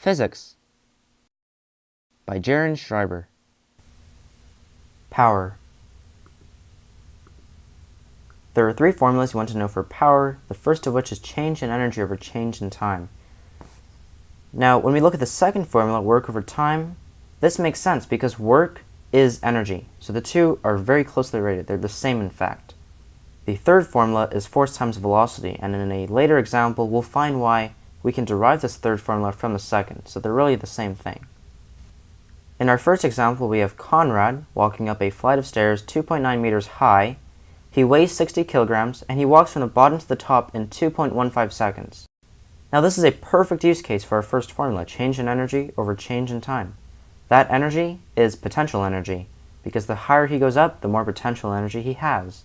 Physics by Jaron Schreiber. Power. There are three formulas you want to know for power, the first of which is change in energy over change in time. Now, when we look at the second formula, work over time, this makes sense because work is energy, so the two are very closely related. They're the same in fact. The third formula is force times velocity, and in a later example, we'll find why we can derive this third formula from the second, so they're really the same thing. In our first example, we have Conrad walking up a flight of stairs 2.9 meters high. He weighs 60 kilograms, and he walks from the bottom to the top in 2.15 seconds. Now this is a perfect use case for our first formula, change in energy over change in time. That energy is potential energy, because the higher he goes up, the more potential energy he has.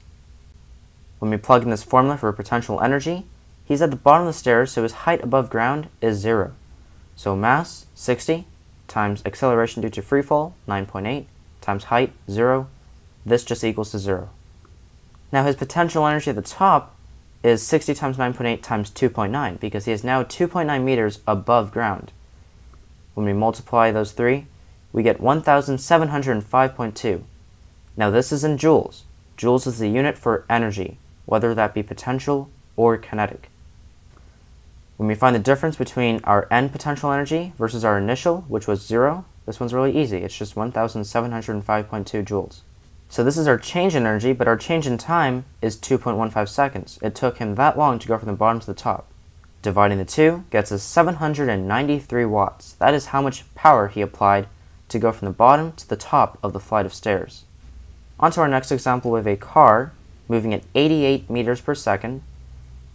When we plug in this formula for potential energy, he's at the bottom of the stairs, so his height above ground is 0. So mass, 60, times acceleration due to free fall, 9.8, times height, 0. This just equals to 0. Now his potential energy at the top is 60 times 9.8 times 2.9, because he is now 2.9 meters above ground. When we multiply those three, we get 1,705.2. Now this is in joules. Joules is the unit for energy, whether that be potential or kinetic. When we find the difference between our end potential energy versus our initial, which was 0, this one's really easy. It's just 1,705.2 joules. So this is our change in energy, but our change in time is 2.15 seconds. It took him that long to go from the bottom to the top. Dividing the two gets us 793 watts. That is how much power he applied to go from the bottom to the top of the flight of stairs. On to our next example with a car moving at 88 meters per second,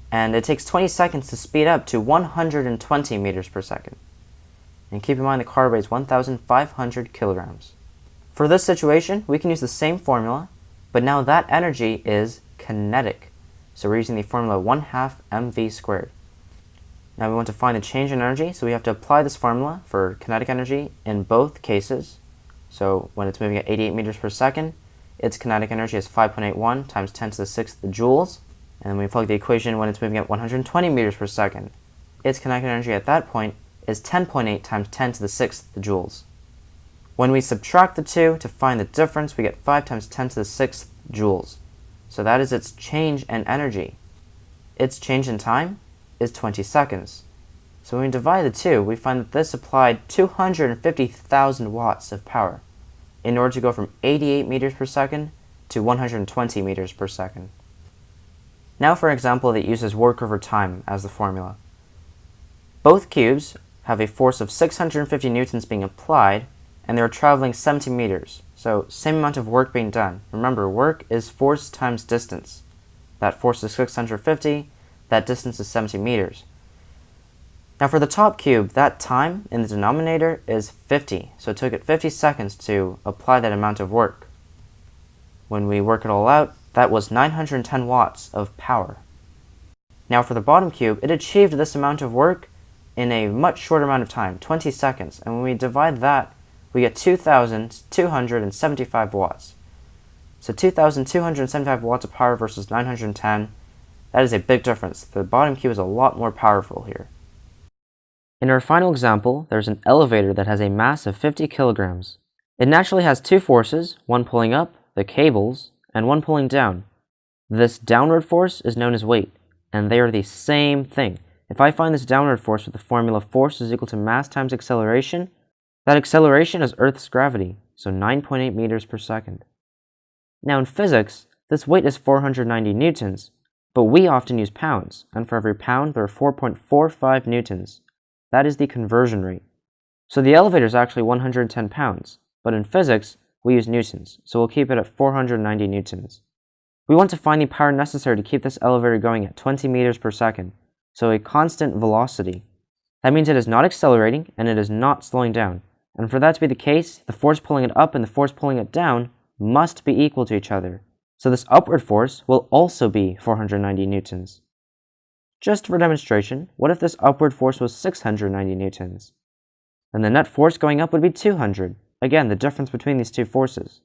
and it takes 20 seconds to speed up to 120 meters per second. And keep in mind the car weighs 1,500 kilograms. For this situation, we can use the same formula, but now that energy is kinetic. So we're using the formula 1/2 mv squared. Now we want to find the change in energy, so we have to apply this formula for kinetic energy in both cases. So when it's moving at 88 meters per second, its kinetic energy is 5.81 times 10 to the 6th joules. And then we plug the equation when it's moving at 120 meters per second. Its kinetic energy at that point is 10.8 times 10 to the 6th joules. When we subtract the two to find the difference, we get 5 times 10 to the 6th joules. So that is its change in energy. Its change in time is 20 seconds. So when we divide the two, we find that this applied 250,000 watts of power in order to go from 88 meters per second to 120 meters per second. Now for an example that uses work over time as the formula. Both cubes have a force of 650 newtons being applied, and they're traveling 70 meters, so same amount of work being done. Remember, work is force times distance. That force is 650, that distance is 70 meters. Now for the top cube, that time in the denominator is 50, so it took it 50 seconds to apply that amount of work. When we work it all out, that was 910 watts of power. Now for the bottom cube, it achieved this amount of work in a much shorter amount of time, 20 seconds, and when we divide that, we get 2,275 watts. So 2,275 watts of power versus 910, that is a big difference. The bottom cube is a lot more powerful here. In our final example, there's an elevator that has a mass of 50 kilograms. It naturally has two forces, one pulling up, the cables, and one pulling down. This downward force is known as weight, and they are the same thing. If I find this downward force with the formula force is equal to mass times acceleration, that acceleration is Earth's gravity, so 9.8 meters per second. Now in physics, this weight is 490 newtons, but we often use pounds, and for every pound there are 4.45 newtons. That is the conversion rate. So the elevator is actually 110 pounds, but in physics, we use newtons, so we'll keep it at 490 newtons. We want to find the power necessary to keep this elevator going at 20 meters per second, so a constant velocity. That means it is not accelerating and it is not slowing down. And for that to be the case, the force pulling it up and the force pulling it down must be equal to each other. So this upward force will also be 490 newtons. Just for demonstration, what if this upward force was 690 newtons? Then the net force going up would be 200. Again, the difference between these two forces.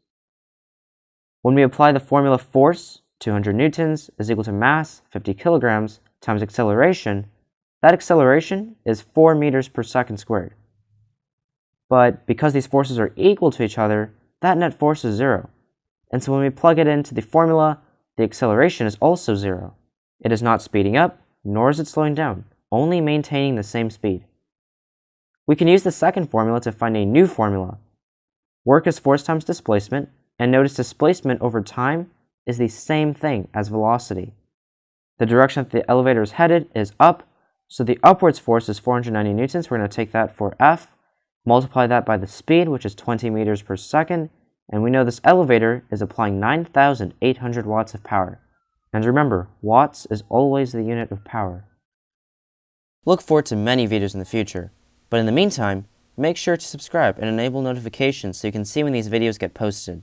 When we apply the formula force, 200 newtons is equal to mass, 50 kilograms, times acceleration, that acceleration is 4 meters per second squared. but because these forces are equal to each other, that net force is 0. And so when we plug it into the formula, the acceleration is also 0. It is not speeding up, nor is it slowing down, only maintaining the same speed. We can use the second formula to find a new formula. Work is force times displacement, and notice displacement over time is the same thing as velocity. The direction that the elevator is headed is up, so the upwards force is 490 newtons. We're going to take that for F, multiply that by the speed, which is 20 meters per second, and we know this elevator is applying 9,800 watts of power. And remember, watts is always the unit of power. Look forward to many videos in the future, but in the meantime, make sure to subscribe and enable notifications so you can see when these videos get posted.